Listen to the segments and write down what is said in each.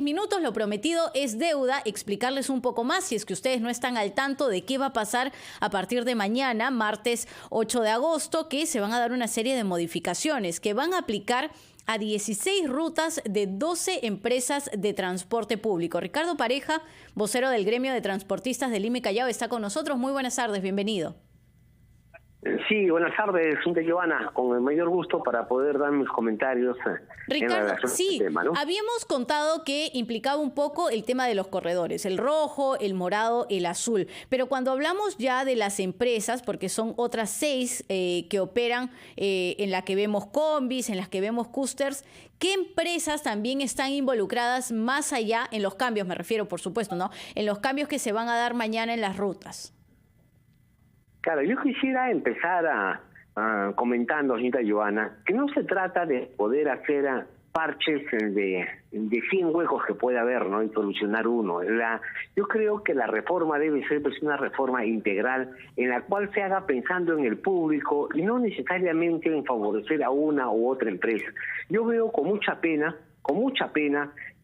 Minutos, lo prometido es deuda. Explicarles un poco más, si es que ustedes no están al tanto de qué va a pasar a partir de mañana, martes 8 de agosto, que se van a dar una serie de modificaciones que van a aplicar a 16 rutas de 12 empresas de transporte público. Ricardo Pareja, vocero del gremio de transportistas de Lima y Callao, está con nosotros. Muy buenas tardes, bienvenido. Sí, buenas tardes, Joana, con el mayor gusto para poder dar mis comentarios. Ricardo, sí, tema, ¿no? Habíamos contado que implicaba un poco el tema de los corredores, el rojo, el morado, el azul, pero cuando hablamos ya de las empresas, porque son otras 6 que operan, en las que vemos combis, en las que vemos coasters, ¿qué empresas también están involucradas más allá en los cambios, me refiero por supuesto, ¿no? En los cambios que se van a dar mañana en las rutas? Claro, yo quisiera empezar comentando, señorita Joana, que no se trata de poder hacer parches de 100 huecos que puede haber, ¿no? Y solucionar uno. Yo creo que la reforma debe ser pues, una reforma integral en la cual se haga pensando en el público y no necesariamente en favorecer a una u otra empresa. Yo veo con mucha pena,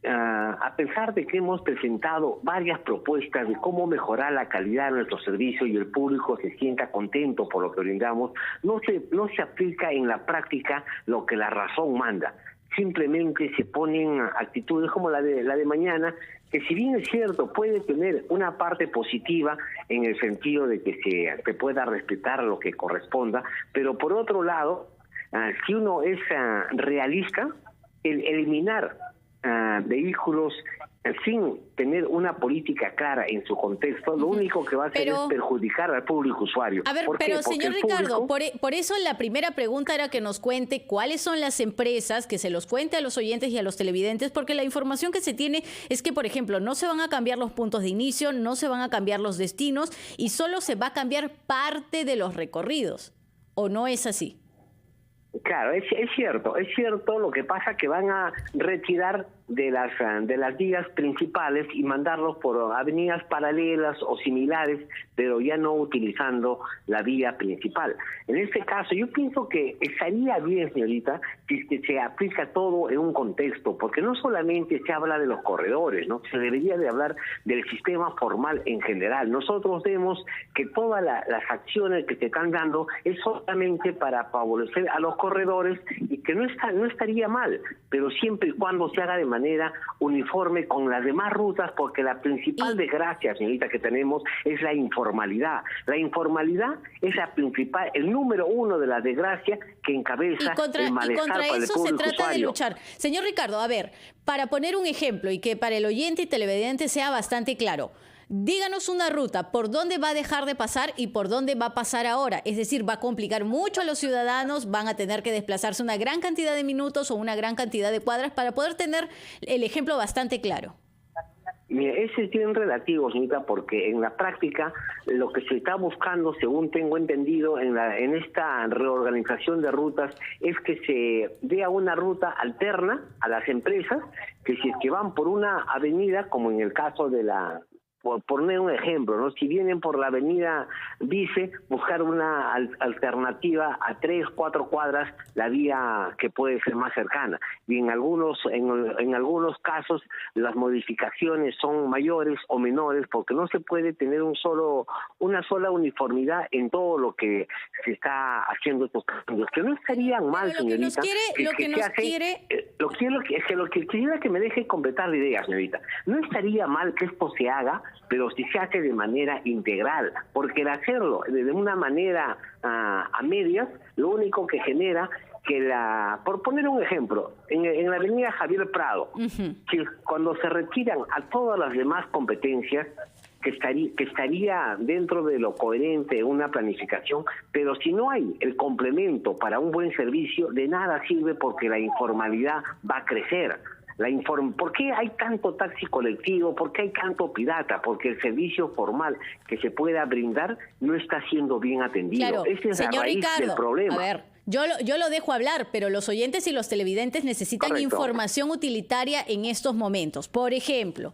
a pesar de que hemos presentado varias propuestas de cómo mejorar la calidad de nuestro servicio y el público se sienta contento por lo que brindamos, no se aplica en la práctica lo que la razón manda. Simplemente se ponen actitudes como la de mañana, que si bien es cierto puede tener una parte positiva en el sentido de que se pueda respetar lo que corresponda, pero por otro lado, si uno es realista, el eliminar vehículos sin tener una política clara en su contexto, lo único que va a hacer es perjudicar al público usuario. A ver, pero señor Ricardo, por eso la primera pregunta era que nos cuente cuáles son las empresas, que se los cuente a los oyentes y a los televidentes, porque la información que se tiene es que, por ejemplo, no se van a cambiar los puntos de inicio, no se van a cambiar los destinos y solo se va a cambiar parte de los recorridos. ¿O no es así? Claro, es cierto, lo que pasa es que van a retirar de las vías principales y mandarlos por avenidas paralelas o similares, pero ya no utilizando la vía principal. En este caso, yo pienso que estaría bien, señorita, que se aplica todo en un contexto, porque no solamente se habla de los corredores, ¿no? Se debería de hablar del sistema formal en general. Nosotros vemos que todas las acciones que se están dando es solamente para favorecer a los corredores y que no estaría mal, pero siempre y cuando se haga de manera uniforme con las demás rutas, porque la principal desgracia, señorita, que tenemos es la informalidad. La informalidad es la principal, el número 1 de la desgracia que encabeza el malestar para el público usuario. Y contra eso se trata de luchar. Señor Ricardo, a ver, para poner un ejemplo y que para el oyente y televidente sea bastante claro, díganos una ruta, por dónde va a dejar de pasar y por dónde va a pasar ahora. Es decir, va a complicar mucho a los ciudadanos, van a tener que desplazarse una gran cantidad de minutos o una gran cantidad de cuadras para poder tener el ejemplo bastante claro. Mire, ese es bien relativo, señorita, porque en la práctica lo que se está buscando, según tengo entendido, en esta reorganización de rutas, es que se dé una ruta alterna a las empresas, que si es que van por una avenida, como en el caso de por poner un ejemplo, ¿no? Si vienen por la avenida Vice, buscar una alternativa a 3, 4 cuadras, la vía que puede ser más cercana. Y en algunos casos las modificaciones son mayores o menores, porque no se puede tener una sola uniformidad en todo lo que se está haciendo estos cambios, que no estarían mal, señorita. Lo que quisiera que me deje completar la idea, señorita. No estaría mal que esto se haga, pero si se hace de manera integral, porque el hacerlo de una manera a medias, lo único que genera que por poner un ejemplo, en la avenida Javier Prado, que cuando se retiran a todas las demás competencias, que estaría dentro de lo coherente una planificación, pero si no hay el complemento para un buen servicio, de nada sirve porque la informalidad va a crecer. ¿Por qué hay tanto taxi colectivo? ¿Por qué hay tanto pirata? Porque el servicio formal que se pueda brindar no está siendo bien atendido. Claro, Esa es señor la raíz Ricardo, del problema. A ver, Yo lo dejo hablar, pero los oyentes y los televidentes necesitan Correcto. información utilitaria en estos momentos. Por ejemplo,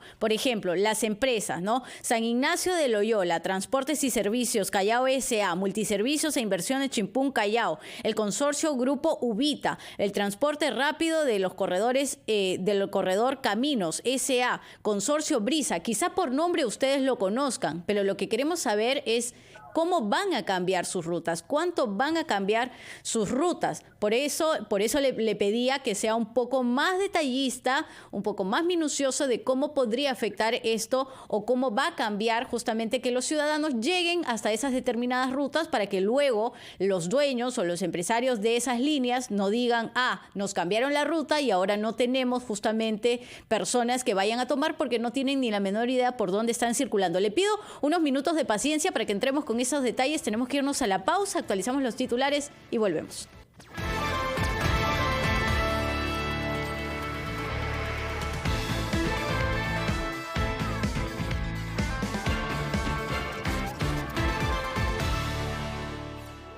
las empresas, ¿no? San Ignacio de Loyola, Transportes y Servicios, Callao S.A., Multiservicios e Inversiones Chimpún Callao, el consorcio Grupo Ubita, el transporte rápido de los corredores del corredor Caminos S.A., consorcio Brisa. Quizá por nombre ustedes lo conozcan, pero lo que queremos saber es cómo van a cambiar sus rutas, cuánto van a cambiar sus rutas. Por eso le pedía que sea un poco más detallista, un poco más minucioso de cómo podría afectar esto o cómo va a cambiar justamente que los ciudadanos lleguen hasta esas determinadas rutas para que luego los dueños o los empresarios de esas líneas no digan, nos cambiaron la ruta y ahora no tenemos justamente personas que vayan a tomar porque no tienen ni la menor idea por dónde están circulando. Le pido unos minutos de paciencia para que entremos con esos detalles. Tenemos que irnos a la pausa, actualizamos los titulares y volvemos.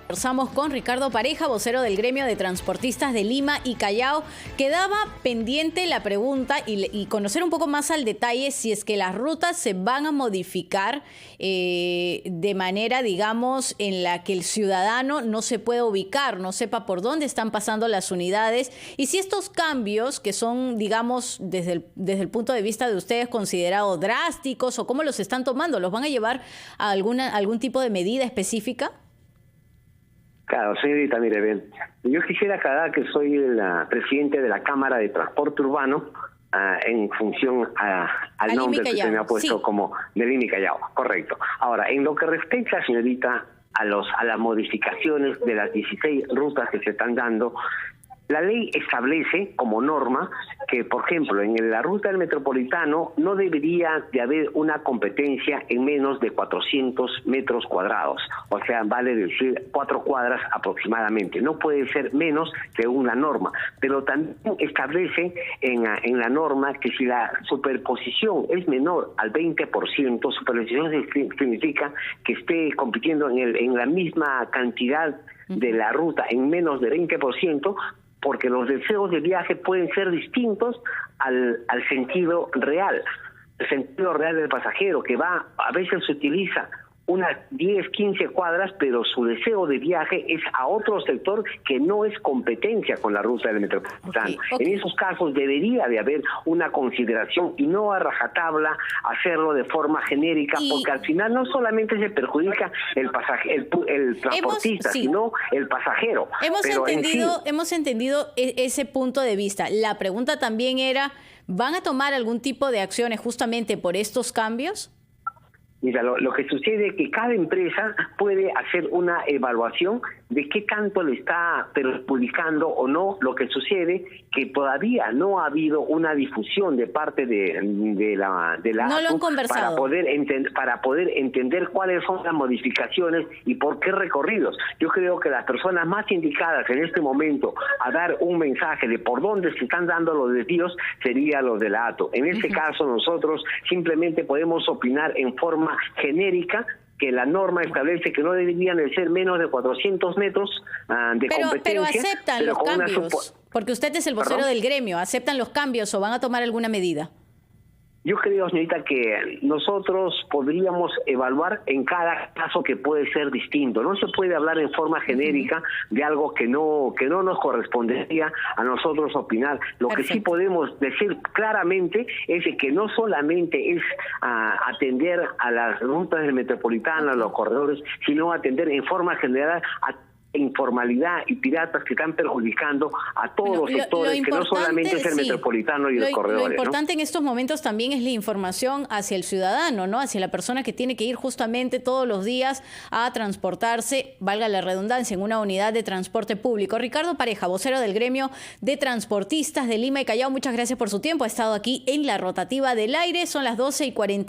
Conversamos con Ricardo Pareja, vocero del Gremio de Transportistas de Lima y Callao. Quedaba pendiente la pregunta y conocer un poco más al detalle si es que las rutas se van a modificar de manera, digamos, en la que el ciudadano no se pueda ubicar, no sepa por dónde están pasando las unidades, y si estos cambios que son, digamos, desde el punto de vista de ustedes considerados drásticos o cómo los están tomando, ¿los van a llevar a algún tipo de medida específica? Claro, señorita, mire, bien, yo quisiera aclarar que soy el presidente de la Cámara de Transporte Urbano en función al nombre que se me ha puesto, sí, como de Lima y Callao, correcto. Ahora, en lo que respecta, señorita, a las modificaciones de las 16 rutas que se están dando, la ley establece como norma que, por ejemplo, en la ruta del metropolitano no debería de haber una competencia en menos de 400 metros cuadrados, o sea, vale decir 4 cuadras aproximadamente. No puede ser menos que una norma, pero también establece en la norma que si la superposición es menor al 20%, superposición significa que esté compitiendo en la misma cantidad de la ruta en menos de 20%, porque los deseos de viaje pueden ser distintos al sentido real. El sentido real del pasajero, que a veces se utiliza unas 10, 15 cuadras, pero su deseo de viaje es a otro sector que no es competencia con la ruta del metropolitano. Okay. En esos casos debería de haber una consideración y no a rajatabla hacerlo de forma genérica, porque al final no solamente se perjudica el transportista, sino el pasajero. Hemos entendido ese punto de vista. La pregunta también era, ¿van a tomar algún tipo de acciones justamente por estos cambios? Mira, lo que sucede es que cada empresa puede hacer una evaluación de qué tanto le está perjudicando o no. Lo que sucede que todavía no ha habido una difusión de parte de la no lo han conversado para poder entender cuáles son las modificaciones y por qué recorridos. Yo creo que las personas más indicadas en este momento a dar un mensaje de por dónde se están dando los desvíos sería los de la ATO. En este caso nosotros simplemente podemos opinar en forma genérica, que la norma establece que no deberían de ser menos de 400 metros de competencia. Pero aceptan los cambios, porque usted es el vocero del gremio. ¿Aceptan los cambios o van a tomar alguna medida? Yo creo, señorita, que nosotros podríamos evaluar en cada caso que puede ser distinto. No se puede hablar en forma genérica de algo que no nos correspondería a nosotros opinar. Lo Perfecto. Que sí podemos decir claramente es que no solamente es atender a las rutas del metropolitano, a los corredores, sino atender en forma general a informalidad y piratas que están perjudicando a todos los sectores, que no solamente es el metropolitano y los corredores. Lo importante en estos momentos también es la información hacia el ciudadano, ¿no? Hacia la persona que tiene que ir justamente todos los días a transportarse, valga la redundancia, en una unidad de transporte público. Ricardo Pareja, vocero del Gremio de Transportistas de Lima y Callao, muchas gracias por su tiempo. Ha estado aquí en la rotativa del aire. Son las 12:40.